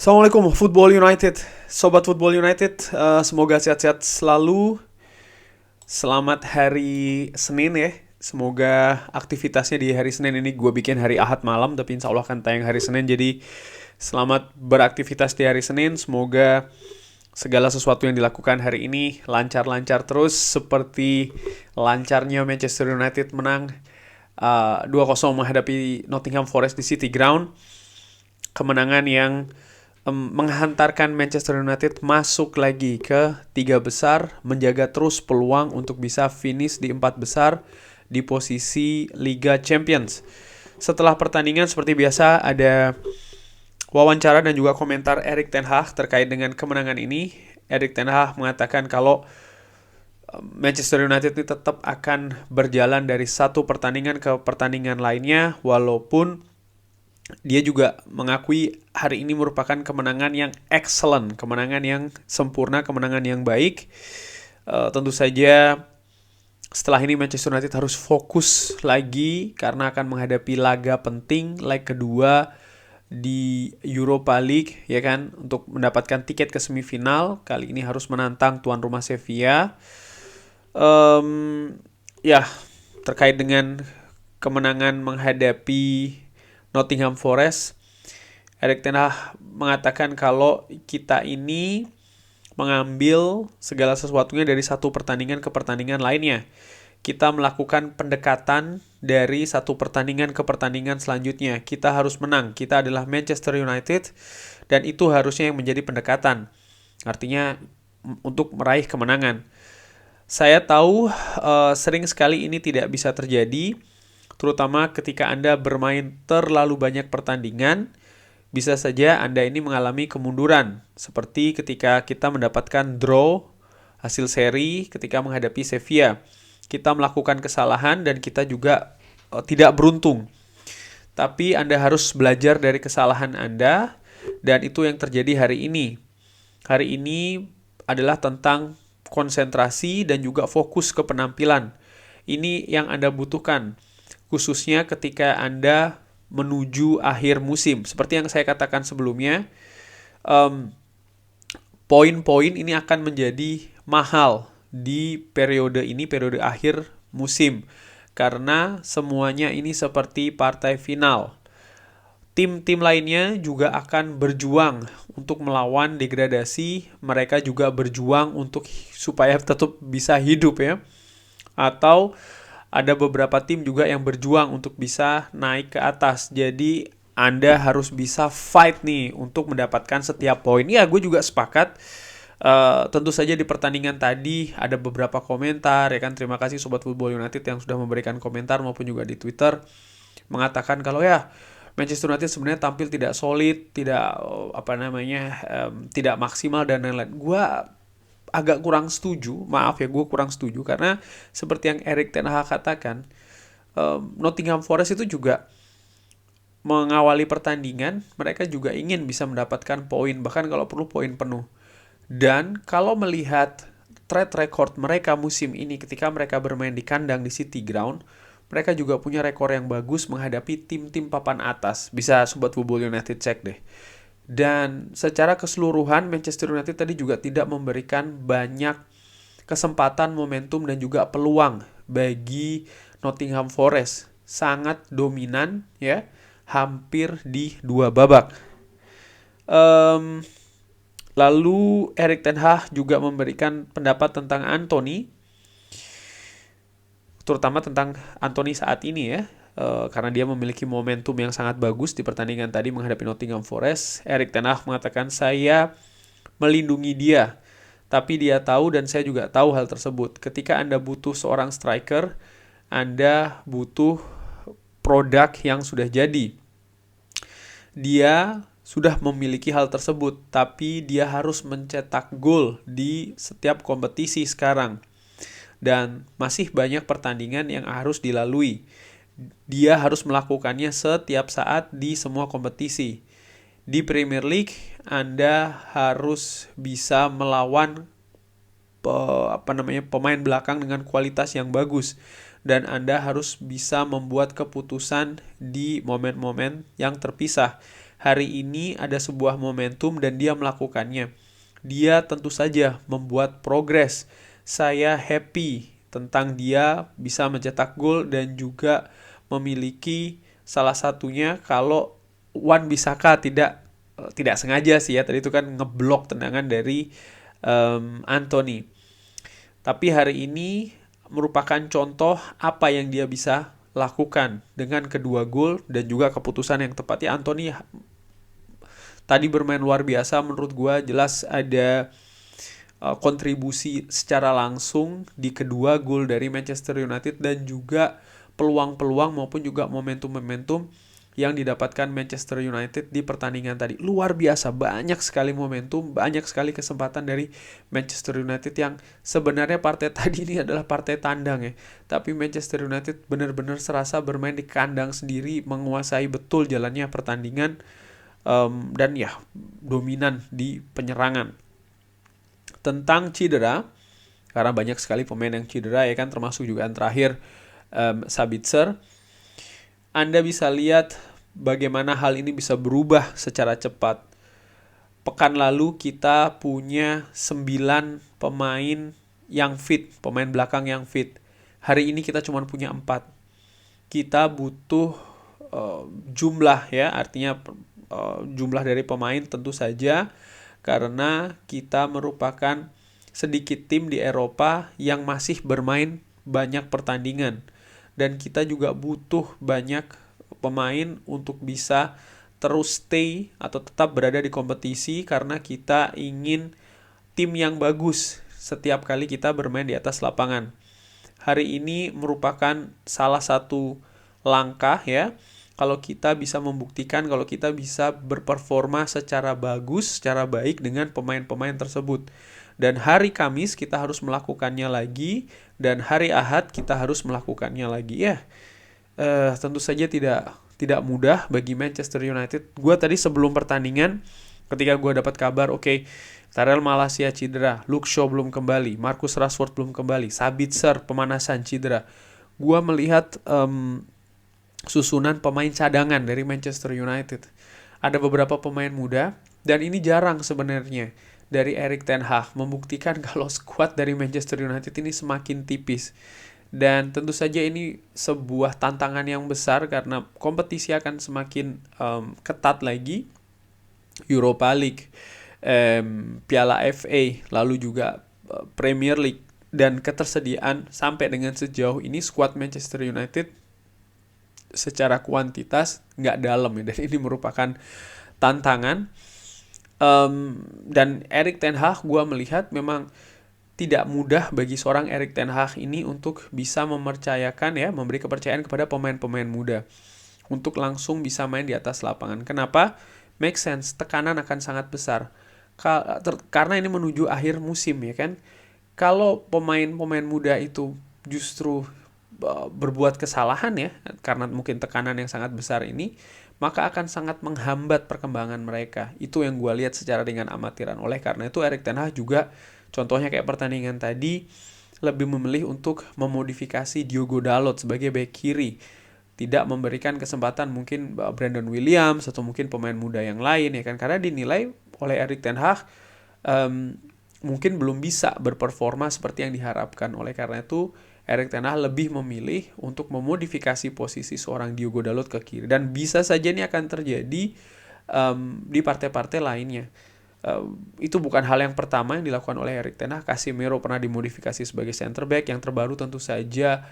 Assalamualaikum Football United, Sobat Football United. Semoga sehat-sehat selalu. Selamat hari Senin ya. Semoga aktivitasnya di hari Senin ini gue bikin hari Ahad malam, tapi insya Allah akan tayang hari Senin. Jadi selamat beraktivitas di hari Senin. Semoga segala sesuatu yang dilakukan hari ini lancar-lancar terus, seperti lancarnya Manchester United menang 2-0 menghadapi Nottingham Forest di City Ground. Kemenangan yang menghantarkan Manchester United masuk lagi ke tiga besar, menjaga terus peluang untuk bisa finish di empat besar di posisi Liga Champions. Setelah pertandingan seperti biasa ada wawancara dan juga komentar Erik ten Hag terkait dengan kemenangan ini. Erik ten Hag mengatakan kalau Manchester United ini tetap akan berjalan dari satu pertandingan ke pertandingan lainnya, walaupun dia juga mengakui hari ini merupakan kemenangan yang excellent, kemenangan yang sempurna, kemenangan yang baik. Tentu saja setelah ini Manchester United harus fokus lagi karena akan menghadapi laga penting, leg kedua di Europa League, ya kan, untuk mendapatkan tiket ke semifinal. Kali ini harus menantang tuan rumah Sevilla. Ya, terkait dengan kemenangan menghadapi Nottingham Forest, Erik ten Hag mengatakan kalau kita ini mengambil segala sesuatunya dari satu pertandingan ke pertandingan lainnya. Kita melakukan pendekatan dari satu pertandingan ke pertandingan selanjutnya. Kita harus menang. Kita adalah Manchester United dan itu harusnya yang menjadi pendekatan. Artinya untuk meraih kemenangan. Saya tahu sering sekali ini tidak bisa terjadi, terutama ketika Anda bermain terlalu banyak pertandingan. Bisa saja Anda ini mengalami kemunduran, seperti ketika kita mendapatkan draw hasil seri ketika menghadapi Sevilla. Kita melakukan kesalahan dan kita juga tidak beruntung. Tapi Anda harus belajar dari kesalahan Anda, dan itu yang terjadi hari ini. Hari ini adalah tentang konsentrasi dan juga fokus ke penampilan. Ini yang Anda butuhkan, khususnya ketika Anda menuju akhir musim. Seperti yang saya katakan sebelumnya, poin-poin ini akan menjadi mahal di periode ini, periode akhir musim. Karena semuanya ini seperti partai final. Tim-tim lainnya juga akan berjuang untuk melawan degradasi. Mereka juga berjuang untuk supaya tetap bisa hidup ya. Atau ada beberapa tim juga yang berjuang untuk bisa naik ke atas. Jadi Anda harus bisa fight nih untuk mendapatkan setiap poin. Ya, gue juga sepakat. Tentu saja di pertandingan tadi ada beberapa komentar, ya kan. Terima kasih Sobat Football United yang sudah memberikan komentar maupun juga di Twitter mengatakan kalau ya Manchester United sebenarnya tampil tidak solid, tidak tidak maksimal dan lain-lain. Gue agak kurang setuju, maaf ya, gue kurang setuju karena seperti yang Erik ten Hag katakan, Nottingham Forest itu juga mengawali pertandingan, mereka juga ingin bisa mendapatkan poin, bahkan kalau perlu poin penuh. Dan kalau melihat track record mereka musim ini ketika mereka bermain di kandang di City Ground, mereka juga punya rekor yang bagus menghadapi tim-tim papan atas. Bisa Sobat Football United cek deh. Dan secara keseluruhan Manchester United tadi juga tidak memberikan banyak kesempatan, momentum dan juga peluang bagi Nottingham Forest. Sangat dominan ya, hampir di dua babak. Lalu Erik ten Hag juga memberikan pendapat tentang Anthony, terutama tentang Anthony saat ini ya. Karena dia memiliki momentum yang sangat bagus di pertandingan tadi menghadapi Nottingham Forest. Erik ten Hag mengatakan, saya melindungi dia, tapi dia tahu dan saya juga tahu hal tersebut. Ketika Anda butuh seorang striker, Anda butuh produk yang sudah jadi. Dia sudah memiliki hal tersebut, tapi dia harus mencetak gol di setiap kompetisi sekarang. Dan masih banyak pertandingan yang harus dilalui. Dia harus melakukannya setiap saat di semua kompetisi. Di Premier League, Anda harus bisa melawan pemain belakang dengan kualitas yang bagus. Dan Anda harus bisa membuat keputusan di momen-momen yang terpisah. Hari ini ada sebuah momentum dan dia melakukannya. Dia tentu saja membuat progres. Saya happy tentang dia bisa mencetak gol dan juga memiliki salah satunya kalau Wan-Bissaka tidak sengaja sih ya, tadi itu kan ngeblok tendangan dari Anthony. Tapi hari ini merupakan contoh apa yang dia bisa lakukan dengan kedua gol dan juga keputusan yang tepat. Ya, Anthony tadi bermain luar biasa menurut gue, jelas ada kontribusi secara langsung di kedua gol dari Manchester United dan juga peluang-peluang maupun juga momentum-momentum yang didapatkan Manchester United di pertandingan tadi. Luar biasa, banyak sekali momentum, banyak sekali kesempatan dari Manchester United yang sebenarnya partai tadi ini adalah partai tandang ya. Tapi Manchester United benar-benar serasa bermain di kandang sendiri, menguasai betul jalannya pertandingan dan ya dominan di penyerangan. Tentang cedera, karena banyak sekali pemain yang cedera ya kan, termasuk juga yang terakhir Sabitzer. Anda bisa lihat bagaimana hal ini bisa berubah secara cepat. Pekan lalu kita punya 9 pemain yang fit, pemain belakang yang fit. Hari ini kita cuma punya 4. Kita butuh jumlah ya, artinya jumlah dari pemain tentu saja, karena kita merupakan sedikit tim di Eropa yang masih bermain banyak pertandingan. Dan kita juga butuh banyak pemain untuk bisa terus stay atau tetap berada di kompetisi, karena kita ingin tim yang bagus setiap kali kita bermain di atas lapangan. Hari ini merupakan salah satu langkah ya, kalau kita bisa membuktikan kalau kita bisa berperforma secara bagus, secara baik dengan pemain-pemain tersebut. Dan hari Kamis kita harus melakukannya lagi, dan hari Ahad kita harus melakukannya lagi ya. Tentu saja tidak mudah bagi Manchester United. Gue tadi sebelum pertandingan, ketika gue dapat kabar, oke, Tyrell Malacia cedera, Luke Shaw belum kembali, Marcus Rashford belum kembali, Sabitzer pemanasan cedera. Gue melihat susunan pemain cadangan dari Manchester United. Ada beberapa pemain muda, dan ini jarang sebenarnya dari Erik ten Hag membuktikan kalau skuad dari Manchester United ini semakin tipis. Dan tentu saja ini sebuah tantangan yang besar karena kompetisi akan semakin ketat lagi. Europa League, Piala FA, lalu juga Premier League, dan ketersediaan sampai dengan sejauh ini skuad Manchester United secara kuantitas nggak dalam ya, dan ini merupakan tantangan. Dan Erik ten Hag gue melihat memang tidak mudah bagi seorang Erik ten Hag ini untuk bisa mempercayakan ya, memberi kepercayaan kepada pemain-pemain muda untuk langsung bisa main di atas lapangan. Kenapa? Make sense, tekanan akan sangat besar karena ini menuju akhir musim ya kan. Kalau pemain-pemain muda itu justru berbuat kesalahan ya, karena mungkin tekanan yang sangat besar ini, maka akan sangat menghambat perkembangan mereka. Itu yang gue lihat secara dengan amatiran. Oleh karena itu Erik ten Hag juga, contohnya kayak pertandingan tadi, lebih memilih untuk memodifikasi Diogo Dalot sebagai bek kiri. Tidak memberikan kesempatan mungkin Brandon Williams atau mungkin pemain muda yang lain ya kan, karena dinilai oleh Erik ten Hag mungkin belum bisa berperforma seperti yang diharapkan. Oleh karena itu Erik ten Hag lebih memilih untuk memodifikasi posisi seorang Diogo Dalot ke kiri, dan bisa saja ini akan terjadi di partai-partai lainnya. Itu bukan hal yang pertama yang dilakukan oleh Erik ten Hag. Casemiro pernah dimodifikasi sebagai center back, yang terbaru tentu saja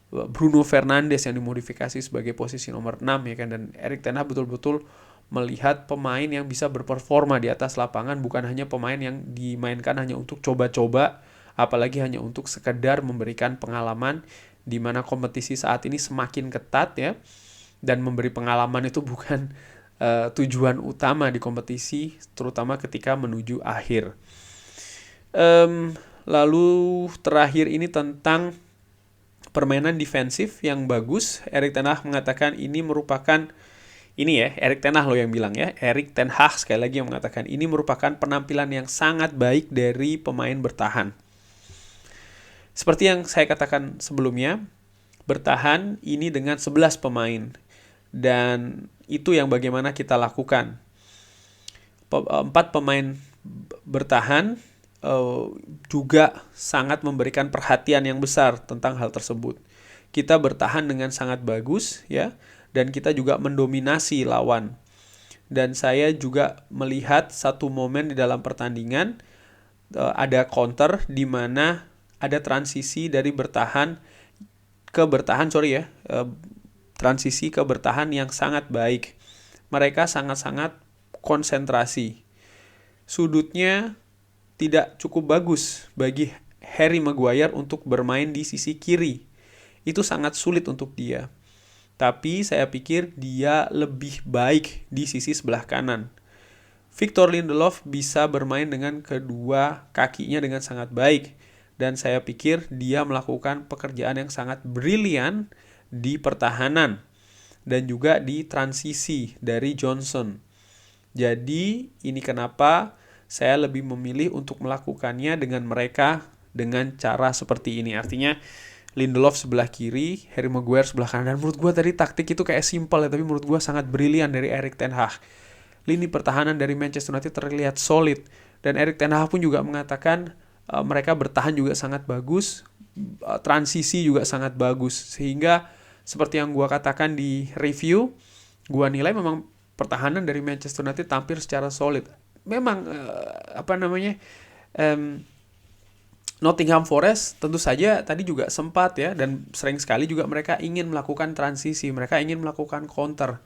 Bruno Fernandes yang dimodifikasi sebagai posisi nomor 6 ya kan. Dan Erik ten Hag betul-betul melihat pemain yang bisa berperforma di atas lapangan, bukan hanya pemain yang dimainkan hanya untuk coba-coba, apalagi hanya untuk sekedar memberikan pengalaman, di mana kompetisi saat ini semakin ketat ya, dan memberi pengalaman itu bukan tujuan utama di kompetisi, terutama ketika menuju akhir. Lalu terakhir ini tentang permainan defensif yang bagus. Erik ten Hag mengatakan ini merupakan, ini ya Erik ten Hag loh yang bilang ya, Erik ten Hag sekali lagi yang mengatakan ini merupakan penampilan yang sangat baik dari pemain bertahan. Seperti yang saya katakan sebelumnya, bertahan ini dengan 11 pemain. Dan itu yang bagaimana kita lakukan. Empat pemain bertahan juga sangat memberikan perhatian yang besar tentang hal tersebut. Kita bertahan dengan sangat bagus ya, dan kita juga mendominasi lawan. Dan saya juga melihat satu momen di dalam pertandingan ada counter di mana ada transisi dari transisi ke bertahan yang sangat baik. Mereka sangat-sangat konsentrasi. Sudutnya tidak cukup bagus bagi Harry Maguire untuk bermain di sisi kiri. Itu sangat sulit untuk dia. Tapi saya pikir dia lebih baik di sisi sebelah kanan. Victor Lindelof bisa bermain dengan kedua kakinya dengan sangat baik. Dan saya pikir dia melakukan pekerjaan yang sangat brilian di pertahanan. Dan juga di transisi dari Johnson. Jadi ini kenapa saya lebih memilih untuk melakukannya dengan mereka dengan cara seperti ini. Artinya Lindelof sebelah kiri, Harry Maguire sebelah kanan. Dan menurut gue tadi taktik itu kayak simpel ya, tapi menurut gue sangat brilian dari Erik ten Hag. Lini pertahanan dari Manchester United terlihat solid. Dan Erik ten Hag pun juga mengatakan mereka bertahan juga sangat bagus, transisi juga sangat bagus. Sehingga seperti yang gue katakan di review, gue nilai memang pertahanan dari Manchester United tampil secara solid. Memang Nottingham Forest tentu saja tadi juga sempat ya, dan sering sekali juga mereka ingin melakukan transisi, mereka ingin melakukan counter.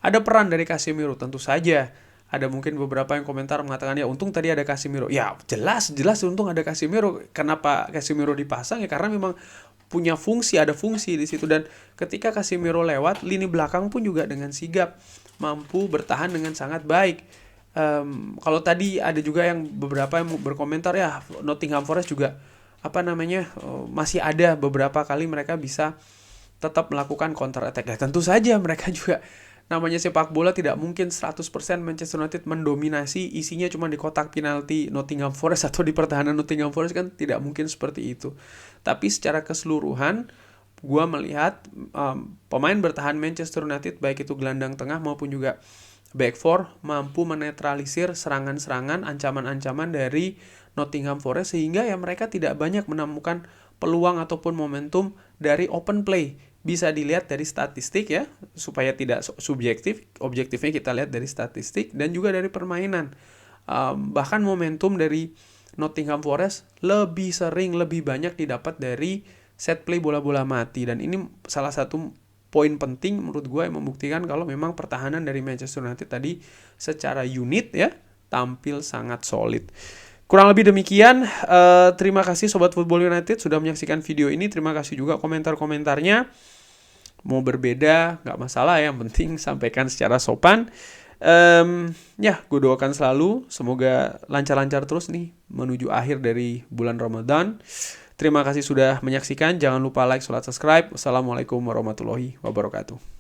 Ada peran dari Casemiro tentu saja. Ada mungkin beberapa yang komentar mengatakan ya untung tadi ada Casemiro. Ya jelas untung ada Casemiro. Kenapa Casemiro dipasang? Ya karena memang punya fungsi, ada fungsi di situ. Dan ketika Casemiro lewat, lini belakang pun juga dengan sigap mampu bertahan dengan sangat baik. Kalau tadi ada juga yang beberapa yang berkomentar ya Nottingham Forest juga masih ada beberapa kali mereka bisa tetap melakukan counter attack. Tentu saja mereka juga, namanya sepak bola tidak mungkin 100% Manchester United mendominasi, isinya cuma di kotak penalti Nottingham Forest atau di pertahanan Nottingham Forest, kan tidak mungkin seperti itu. Tapi secara keseluruhan gua melihat pemain bertahan Manchester United baik itu gelandang tengah maupun juga back four mampu menetralisir serangan-serangan, ancaman-ancaman dari Nottingham Forest, sehingga ya mereka tidak banyak menemukan peluang ataupun momentum dari open play. Bisa dilihat dari statistik ya, supaya tidak subjektif, objektifnya kita lihat dari statistik dan juga dari permainan. Bahkan momentum dari Nottingham Forest lebih sering, lebih banyak didapat dari set play bola-bola mati. Dan ini salah satu poin penting menurut gue yang membuktikan kalau memang pertahanan dari Manchester United tadi secara unit ya tampil sangat solid. Kurang lebih demikian. Terima kasih Sobat Football United sudah menyaksikan video ini. Terima kasih juga komentar-komentarnya. Mau berbeda gak masalah, yang penting sampaikan secara sopan. Gue doakan selalu semoga lancar-lancar terus nih menuju akhir dari bulan Ramadan. Terima kasih sudah menyaksikan. Jangan lupa like, subscribe. Wassalamualaikum warahmatullahi wabarakatuh.